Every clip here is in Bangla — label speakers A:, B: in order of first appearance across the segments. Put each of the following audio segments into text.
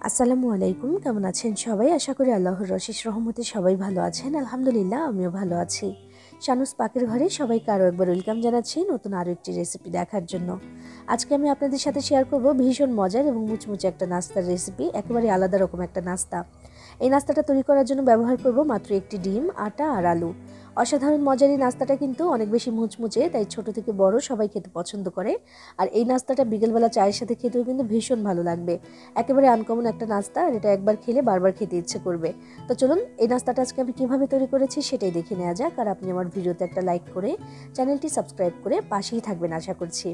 A: আসসালামু আলাইকুম, কেমন আছেন সবাই? আশা করি আল্লাহর অশেষ রহমতে সবাই ভালো আছেন। আলহামদুলিল্লাহ, আমিও ভালো আছি। শানুস পাকের ঘরে সবাইকে আরও একবার ওয়েলকাম জানাচ্ছি নতুন আরও একটি রেসিপি দেখার জন্য। আজকে আমি আপনাদের সাথে শেয়ার করব ভীষণ মজার এবং মুচমুচে একটা নাস্তার রেসিপি, একেবারে আলাদা রকম একটা নাস্তা। এই নাস্তাটা তৈরি করার জন্য ব্যবহার করব মাত্র একটি ডিম, আটা আর আলু। অসাধারণ মজার এই নাস্তাটা কিন্তু অনেক বেশি মুচমুচে, তাই ছোট থেকে বড় সবাই খেতে পছন্দ করে। আর এই নাস্তাটা বিকেলবেলা চায়ের সাথে খেতেও কিন্তু ভীষণ ভালো লাগবে। একেবারে আনকমন একটা নাস্তা, আর এটা একবার খেলে বারবার খেতে ইচ্ছে করবে। তো চলুন এই নাস্তাটা আজকে আমি কীভাবে তৈরি করেছি সেটাই দেখে নেওয়া যাক। আর আপনি আমার ভিডিওতে একটা লাইক করে চ্যানেলটি সাবস্ক্রাইব করে পাশেই থাকবেন আশা করছি।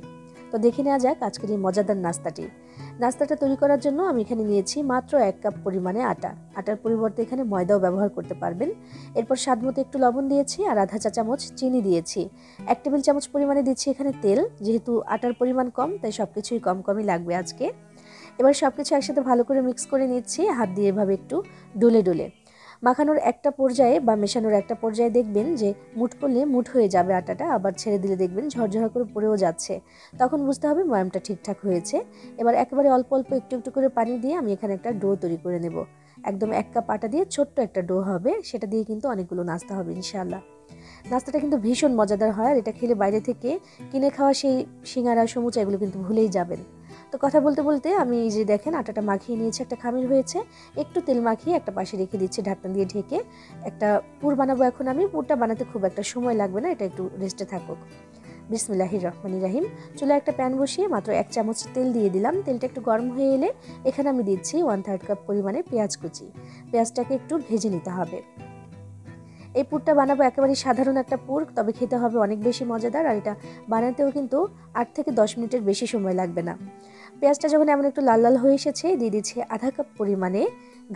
A: তো দেখে নেওয়া যাক আজকের এই মজাদার নাস্তাটা তৈরি করার জন্য আমি এখানে নিয়েছি মাত্র 1 কাপ পরিমাণে আটা। আটার পরিবর্তে এখানে ময়দাও ব্যবহার করতে পারবেন। এরপর স্বাদমতো একটু লবণ দিয়েছি আর আধা চা চামচ চিনি দিয়েছি। 1 টেবিল চামচ পরিমাণে দিচ্ছি এখানে তেল। যেহেতু আটার পরিমাণ কম, তাই সব কিছুই কম কমই লাগবে আজকে। এবার সব কিছু একসাথে ভালো করে মিক্স করে নিচ্ছি, হাত দিয়ে এভাবে একটু ডলে ডলে। মাখানোর একটা পর্যায়ে বা মেশানোর একটা পর্যায়ে দেখবেন যে মুঠ করলে মুঠ হয়ে যাবে আটাটা, আবার ছেড়ে দিলে দেখবেন ঝরঝরা করে পড়েও যাচ্ছে। তখন বুঝতে হবে ময়ামটা ঠিকঠাক হয়েছে। এবার একেবারে অল্প অল্প একটু একটু করে পানি দিয়ে আমি এখানে একটা ডো তৈরি করে নেব। একদম 1 কাপ আটা দিয়ে ছোট্ট একটা ডো হবে, সেটা দিয়ে কিন্তু অনেকগুলো নাস্তা হবে ইনশাআল্লাহ। নাস্তাটা কিন্তু ভীষণ মজাদার হয়, আর এটা খেলে বাইরে থেকে কিনে খাওয়া সেই সিঙ্গারা সমুচা এগুলো কিন্তু ভুলেই যাবেন। তো কথা বলতে বলতে আমি এই যে দেখেন আটাটা মাখিয়ে নিয়েছি, একটা খামির হয়েছে। একটু তেল মাখিয়ে একটা পাশে রেখে দিচ্ছি ঢাকনা দিয়ে ঢেকে। একটা পুর বানাবো এখন আমি। পুরটা বানাতে খুব একটা সময় লাগবে না, এটা একটু রেস্টে থাকুক। বিসমিল্লাহির রহমানির রহিম। চুলায় একটা প্যান বসিয়ে মাত্র 1 চামচ তেল দিয়ে দিলাম। তেলটা একটু গরম হয়ে এলে এখানে আমি দিচ্ছি 1/3 কাপ পরিমাণে পেঁয়াজ কুচি। পেঁয়াজটাকে একটু ভেজে নিতে হবে। এই পুরটা বানাবো একেবারে সাধারণ একটা পুর, তবে খেতে হবে অনেক বেশি মজাদার। আর এটা বানাতেও কিন্তু 8 থেকে 10 মিনিটের বেশি সময় লাগবে না। পেঁয়াজটা যখন এমন একটু লাল লাল হয়ে এসেছে, দিয়ে দিচ্ছি আধা কাপ পরিমাণে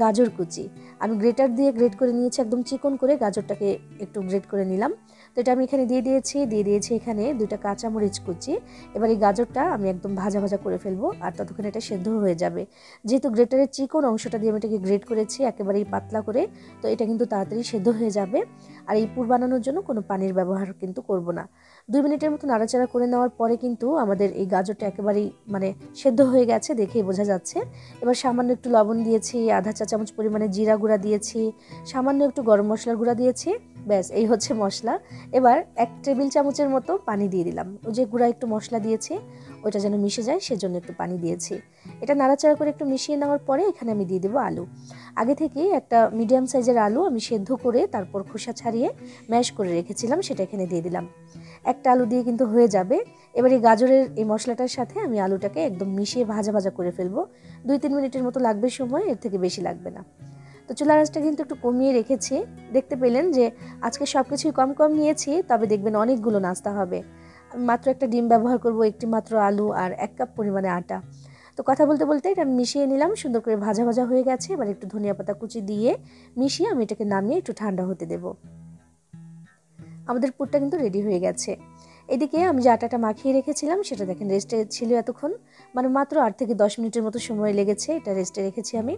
A: গাজর কুচি। আমি গ্রেটার দিয়ে গ্রেট করে নিয়েছি, একদম চিকন করে গাজরটাকে একটু গ্রেট করে নিলাম। তো এটা আমি এখানে দিয়ে দিয়েছি এখানে 2টা কাঁচামরিচ কুচি। এবার এই গাজরটা আমি একদম ভাজা ভাজা করে ফেলবো, আর ততক্ষণে এটা সেদ্ধ হয়ে যাবে। যেহেতু গ্রেটারের চিকন অংশটা দিয়ে আমি এটাকে গ্রেট করেছি একেবারেই পাতলা করে, তো এটা কিন্তু তাড়াতাড়ি সেদ্ধ হয়ে যাবে। আর এই পুর বানানোর জন্য কোনো পানির ব্যবহার কিন্তু করব না। 2 মিনিটের মতো নাড়াচাড়া করে নেওয়ার পরে কিন্তু আমাদের এই গাজরটা একেবারেই সেদ্ধ হয়ে গেছে, দেখেই বোঝা যাচ্ছে। এবার সামান্য একটু লবণ দিয়েছি, আধা চা চামচ পরিমাণে জিরা গুঁড়া দিয়েছি, সামান্য একটু গরম মশলার গুঁড়া দিয়েছি। ব্যাস, এই হচ্ছে মশলা। এবার 1 টেবিল চামচের মতো পানি দিয়ে দিলাম। ওই যে গুঁড়া একটু মশলা দিয়েছি, ওইটা যেন মিশে যায় সেজন্য একটু পানি দিয়েছি। এটা নাড়াচাড়া করে একটু মিশিয়ে নেওয়ার পরে এখানে আমি দিয়ে দেবো আলু। আগে থেকেই একটা মিডিয়াম সাইজের আলু আমি সেদ্ধ করে তারপর খোসা ছাড়িয়ে ম্যাশ করে রেখেছিলাম, সেটা এখানে দিয়ে দিলাম। একটা আলু দিয়ে কিন্তু হয়ে যাবে। এবার এই গাজরের এই মশলাটার সাথে আমি আলুটাকে একদম মিশিয়ে ভাজা ভাজা করে ফেলবো। 2-3 মিনিটের মতো লাগবে সময়, এর থেকে বেশি লাগবে না। তো চুলার আঁচটা কিন্তু একটু কমিয়ে রেখেছি। দেখতে পেলেন যে আজকে সব কিছুই কম কম নিয়েছি, তবে দেখবেন অনেকগুলো নাস্তা হবে। মাত্র একটা ডিম ব্যবহার করব, একটি মাত্র আলু আর 1 কাপ পরিমাণে আটা। তো কথা বলতে বলতে এটা মিশিয়ে নিলাম, সুন্দর করে ভাজা ভাজা হয়ে গেছে। এবার একটু ধনিয়া পাতা কুচি দিয়ে মিশিয়ে আমি এটাকে নামিয়ে একটু ঠান্ডা হতে দেব। আমাদের পুরটা কিন্তু রেডি হয়ে গেছে। এদিকে আমি যে আটাটা মাখিয়ে রেখেছিলাম সেটা দেখেন রেস্টে ছিল এতক্ষণ, মাত্র 8 থেকে 10 মিনিটের মতো সময় লেগেছে, এটা রেস্টে রেখেছি আমি।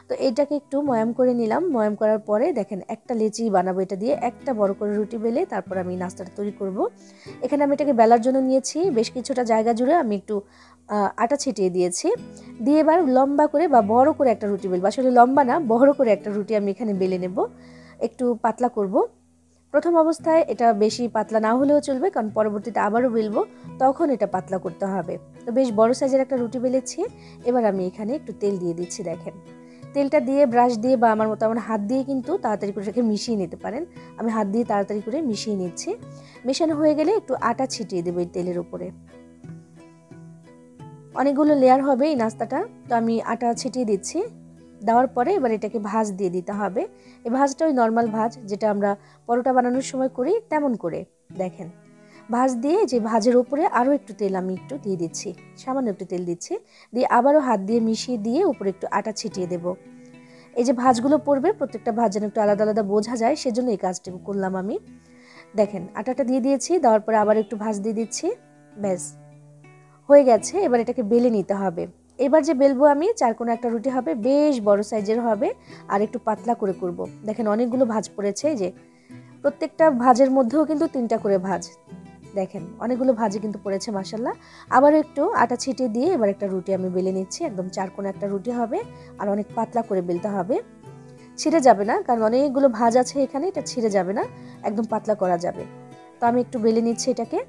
A: তো এটাকে একটু ময়াম করে নিলাম। ময়াম করার পরে দেখেন একটা লেচি বানাবো, এটা দিয়ে একটা বড় করে রুটি বেলে তারপর আমি নাস্তাটা তৈরি করব। এখানে আমি এটাকে বেলার জন্য নিয়েছি, বেশ কিছুটা জায়গা জুড়ে আমি একটু আটা ছিটিয়ে দিয়েছি। দিয়ে এবার লম্বা করে বা বড় করে একটা রুটি বেলবো, আসলে লম্বা না, বড় করে একটা রুটি আমি এখানে বেলে নেব। একটু পাতলা করব। প্রথম অবস্থায় এটা বেশি পাতলা না হলেও চলবে, কারণ পরবর্তীতে আবারও বেলবো, তখন এটা পাতলা করতে হবে। তো বেশ বড় সাইজের একটা রুটি বেলেছি। এবার আমি এখানে একটু তেল দিয়ে দিচ্ছি। দেখেন তেলটা দিয়ে ব্রাশ দিয়ে বা আমার মতো আমার হাত দিয়ে কিন্তু তাড়াতাড়ি করে এটাকে মিশিয়ে নিতে পারেন। আমি হাত দিয়ে তাড়াতাড়ি করে মিশিয়ে নিচ্ছি। মেশানো হয়ে গেলে একটু আটা ছিটিয়ে দেবো এই তেলের উপরে। অনেকগুলো লেয়ার হবে এই নাস্তাটা, তো আমি আটা ছিটিয়ে দিচ্ছি। দেওয়ার পরে এবার এটাকে ভাঁজ দিয়ে দিতে হবে। এই ভাঁজটা ওই নর্মাল ভাঁজ যেটা আমরা পরোটা বানানোর সময় করি তেমন করে। দেখেন ভাঁজ দিয়ে যে ভাঁজের উপরে আরও একটু তেল আমি একটু দিয়ে দিচ্ছি, সামান্য একটু তেল দিচ্ছি। দিয়ে আবারও হাত দিয়ে মিশিয়ে দিয়ে উপরে একটু আটা ছিটিয়ে দেব। এই যে ভাঁজগুলো পড়বে, প্রত্যেকটা ভাঁজ যেন একটু আলাদা আলাদা বোঝা যায়, সেজন্য এই কাজটা করলাম আমি। দেখেন আটাটা দিয়ে দিয়েছি, দেওয়ার পরে আবার একটু ভাঁজ দিয়ে দিচ্ছি। ব্যাস হয়ে গেছে। এবার এটাকে বেলে নিতে হবে। এবার যে বেলবো আমি, চারকোনা একটা রুটি হবে, বেশ বড় সাইজের হবে, আর একটু পাতলা করে করব। দেখেন অনেকগুলো ভাঁজ পড়েছে, যে প্রত্যেকটা ভাঁজের মধ্যেও কিন্তু 3টা করে ভাঁজ। দেখেন অনেকগুলো ভাজি কিন্তু পড়েছে মাশাল্লাহ। আবারও একটু আটা ছিটিয়ে দিয়ে এবার একটা রুটি আমি বেলে নিচ্ছি। একদম চারকোনা একটা রুটি হবে আর অনেক পাতলা করে বেলতে হবে, ছিঁড়ে যাবে না, কারণ অনেকগুলো ভাজ আছে এখানে, এটা ছিঁড়ে যাবে না, একদম পাতলা করা যাবে। তো আমি একটু বেলে নিচ্ছি এটাকে।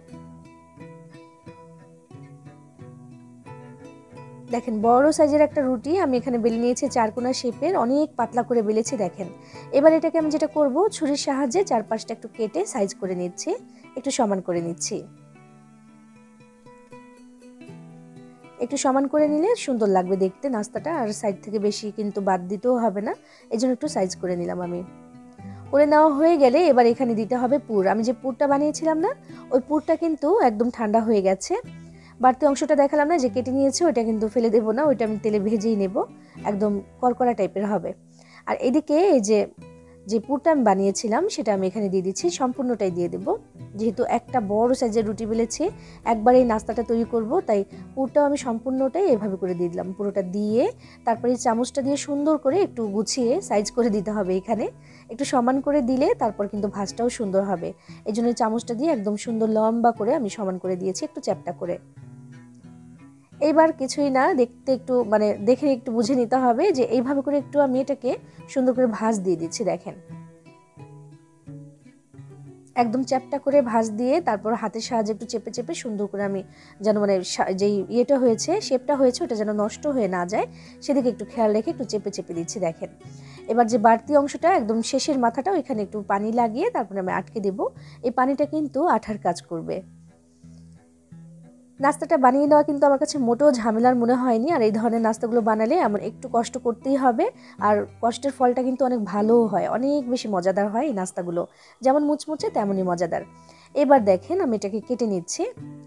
A: দেখেন বড় সাইজের একটা রুটি আমি এখানে বেলে নিয়েছি চারকোনা শেপের, অনেক পাতলা করে বেলেছি দেখেন। এবার এটাকে আমি যেটা করব, ছুরির সাহায্যে চারপাশটা একটু কেটে সাইজ করে নিচ্ছি, একটু সমান করে নিচ্ছি। একটু সমান করে নিলে সুন্দর লাগবে দেখতে নাস্তাটা, আর সাইড থেকে বেশি কিন্তু বাদ দিতেও হবে না, এই জন্য একটু সাইজ করে নিলাম আমি। করে নেওয়া হয়ে গেলে এবার এখানে দিতে হবে পুর। আমি যে পুরটা বানিয়েছিলাম না, ওই পুরটা কিন্তু একদম ঠান্ডা হয়ে গেছে। বাড়তি অংশটা দেখালাম না যে কেটে নিয়েছি, ওইটা কিন্তু ফেলে দেবো না, ওইটা আমি তেলে ভেজেই নেব, একদম কড়কড়া টাইপের হবে। আর এদিকে এই যে যে পুরটা আমি বানিয়েছিলাম সেটা আমি এখানে দিয়ে দিচ্ছি, সম্পূর্ণটাই দিয়ে দেব। যেহেতু একটা বড় সাইজের রুটি বেলেছি, একবার এই নাস্তাটা তৈরি করব, তাই পুরটাও আমি সম্পূর্ণটাই এভাবে করে দিয়ে দিলাম। পুরোটা দিয়ে তারপরে চামচটা দিয়ে সুন্দর করে একটু গুছিয়ে সাইজ করে দিতে হবে। এখানে একটু সমান করে দিলে তারপর কিন্তু ভাঁজটাও সুন্দর হবে, এই জন্য চামচটা দিয়ে একদম সুন্দর লম্বা করে আমি সমান করে দিয়েছি, একটু চ্যাপ্টা করে। এইবার কিছুই না, দেখতে একটু মানে দেখে একটু বুঝে নিতে হবে যে এইভাবে করে একটু আমি এটাকে সুন্দর করে ভাঁজ দিয়ে দিচ্ছি। দেখেন একদম চ্যাপটা করে ভাঁজ দিয়ে তারপর হাতের সাহায্যে একটু চেপে চেপে সুন্দর করে আমি যেন মানে যেই ইয়েটা হয়েছে, শেপটা হয়েছে, ওটা যেন নষ্ট হয়ে না যায় সেদিকে একটু খেয়াল রেখে একটু চেপে চেপে দিচ্ছি। দেখেন এবার যে বাড়তি অংশটা একদম শেষের মাথাটা, ওইখানে একটু পানি লাগিয়ে তারপরে আমি আটকে দেব। এই পানিটা কিন্তু আঠার কাজ করবে। নাস্তাটা বানিয়ে নেওয়া কিন্তু আমার কাছে মোটেও ঝামেলার মনে হয়নি। আর এই ধরনের নাস্তাগুলো বানালে আমার একটু কষ্ট করতেই হবে, আর কষ্টের ফলটা কিন্তু অনেক ভালোও হয়, অনেক বেশি মজাদার হয় এই নাস্তাগুলো, যেমন মুচমুচে তেমনই মজাদার। এবার দেখেন আমি এটাকে কেটে নিচ্ছি,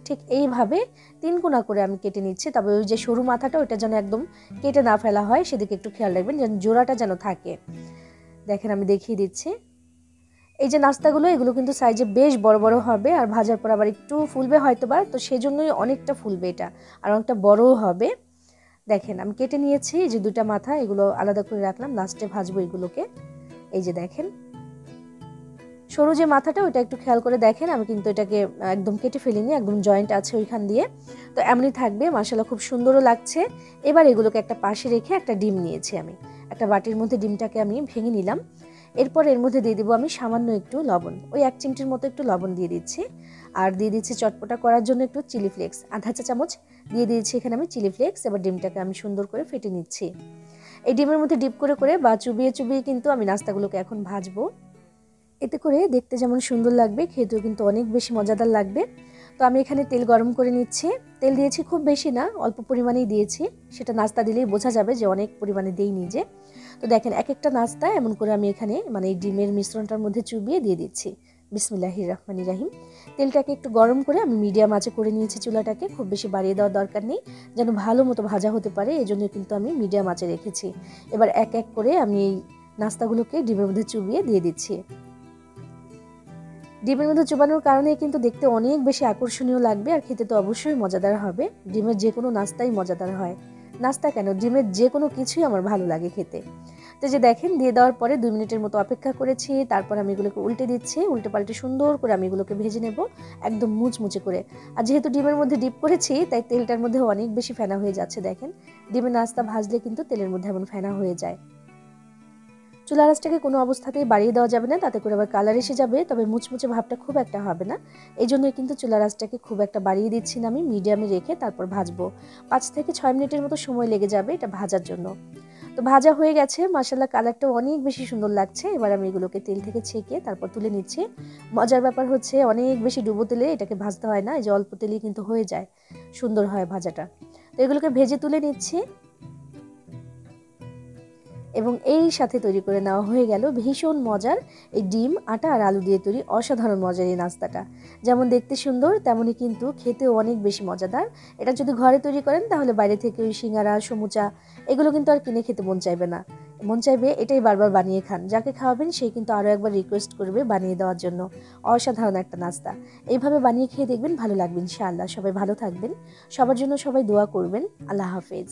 A: ঠিক এইভাবে 3 কোনা করে আমি কেটে নিচ্ছি। তবে ওই যে সরু মাথাটা ওইটা যেন একদম কেটে না ফেলা হয়, সেদিকে একটু খেয়াল রাখবেন, যেন জোড়াটা যেন থাকে। দেখেন আমি দেখিয়ে দিচ্ছি। এই যে নাস্তাগুলো, এগুলো কিন্তু সাইজে বেশ বড় বড় হবে, আর ভাজার পর আবার একটু ফুলবে হয়তোবা, তো সেজন্যই অনেকটা ফুলবে এটা, আর অনেকটা বড়ও হবে। দেখেন আমি কেটে নিয়েছি যে 2টা মাথা, এগুলো আলাদা করে রাখলাম, লাস্টে ভাজবো এগুলোকে। এই যে দেখেন সরু যে মাথাটা, ওইটা একটু খেয়াল করে দেখেন, আমি কিন্তু এটাকে একদম কেটে ফেলিনি, একদম জয়েন্ট আছে ওইখান দিয়ে, তো এমনই থাকবে, মাশাআল্লাহ খুব সুন্দরও লাগছে। এবার এগুলোকে একটা পাশে রেখে একটা ডিম নিয়েছি আমি, একটা বাটির মধ্যে ডিমটাকে আমি ভেঙে নিলাম। এরপর এর মধ্যে দিয়ে দেবো আমি সামান্য একটু লবণ, ওই 1 চিমটির মতো একটু লবণ দিয়ে দিচ্ছি। আর দিয়ে দিচ্ছি চটপটা করার জন্য একটু চিলি ফ্লেক্স, আধা চা চামচ দিয়ে দিয়েছি এখানে আমি চিলি ফ্লেক্স। এবার ডিমটাকে আমি সুন্দর করে ফেটে নিচ্ছি। এই ডিমের মধ্যে ডিপ করে করে বা চুবিয়ে চুবিয়ে কিন্তু আমি নাস্তাগুলোকে এখন ভাজবো। এতে করে দেখতে যেমন সুন্দর লাগবে, খেতেও কিন্তু অনেক বেশি মজাদার লাগবে। তো আমি এখানে তেল গরম করে নিচ্ছি। তেল দিয়েছি খুব বেশি না, অল্প পরিমাণেই দিয়েছি, সেটা নাস্তা দিলেই বোঝা যাবে যে অনেক পরিমাণে দেই নিজে। তো দেখেন এক একটা নাস্তা এমন করে আমি এখানে মানে এই ডিমের মিশ্রণটার মধ্যে চুবিয়ে দিয়ে দিচ্ছি। বিসমিল্লাহির রহমানির রহিম। তেলটাকে একটু গরম করে আমি মিডিয়াম আঁচে করে নিয়েছি চুলাটাকে, খুব বেশি বাড়িয়ে দেওয়ার দরকার নেই, যেন ভালো মতো ভাজা হতে পারে, এজন্য কিন্তু আমি মিডিয়াম আঁচে রেখেছি। এবার এক এক করে আমি এই নাস্তাগুলোকে ডিমের মধ্যে চুবিয়ে দিয়ে দিচ্ছি। ডিমের মধ্যে চুবানোর কারণে কিন্তু দেখতে অনেক বেশি আকর্ষণীয় লাগবে, আর খেতে তো অবশ্যই মজাদার হবে। ডিমের যে কোনো নাস্তাই মজাদার হয়, নাস্তা কেন ডিমের যে কোনো কিছুই আমার ভালো লাগে খেতে। তো যে দেখেন দিয়ে দেওয়ার পরে 2 মিনিটের মতো অপেক্ষা করেছি, তারপর আমি এগুলোকে উল্টে দিচ্ছি, উল্টে পাল্টে সুন্দর করে আমি এগুলোকে ভেজে নেব একদম মুচমুচে করে। আর যেহেতু ডিমের মধ্যে ডিপ করেছি, তাই তেলটার মধ্যে অনেক বেশি ফেনা হয়ে যাচ্ছে। দেখেন ডিমের নাস্তা ভাজলে কিন্তু তেলের মধ্যে এমন ফেনা হয়ে যায়। চুলা আঁচটাকে কোনো অবস্থাতেই বাড়িয়ে দেওয়া যাবে না, তাতে করে আবার কালার এসে যাবে, তবে মুচমুচে ভাবটা খুব একটা হবে না। এই জন্যই কিন্তু চুলা আঁচটাকে খুব একটা বাড়িয়ে দিচ্ছি না, আমি মিডিয়ামে রেখে তারপর ভাজবো। 5 থেকে 6 মিনিটের মতো সময় লেগে যাবে এটা ভাজার জন্য। তো ভাজা হয়ে গেছে, মাশাআল্লাহ কালারটা অনেক বেশি সুন্দর লাগছে। এবার আমি এগুলোকে তেল থেকে ছেঁকে তারপর তুলে নিচ্ছি। মজার ব্যাপার হচ্ছে অনেক বেশি ডুবো তেলে এটাকে ভাজতে হয় না, এই যে অল্প তেলেই কিন্তু হয়ে যায়, সুন্দর হয় ভাজাটা। তো এগুলোকে ভেজে তুলে নিচ্ছি, এবং এই সাথে তৈরি করে নেওয়া হয়ে গেল ভীষণ মজার এই ডিম আটা আর আলু দিয়ে তৈরি অসাধারণ মজার এই নাস্তাটা। যেমন দেখতে সুন্দর, তেমনই কিন্তু খেতেও অনেক বেশি মজাদার। এটা যদি ঘরে তৈরি করেন তাহলে বাইরে থেকে ওই সিঙ্গারা সমুচা এগুলো কিন্তু আর কিনে খেতে মন চাইবে না, মন চাইবে এটাই বারবার বানিয়ে খান। যাকে খাওয়াবেন সে কিন্তু আরও একবার রিকোয়েস্ট করবে বানিয়ে দেওয়ার জন্য। অসাধারণ একটা নাস্তা, এইভাবে বানিয়ে খেয়ে দেখবেন, ভালো লাগবে ইনশাআল্লাহ। সবাই ভালো থাকবেন, সবার জন্য সবাই দোয়া করবেন। আল্লাহ হাফেজ।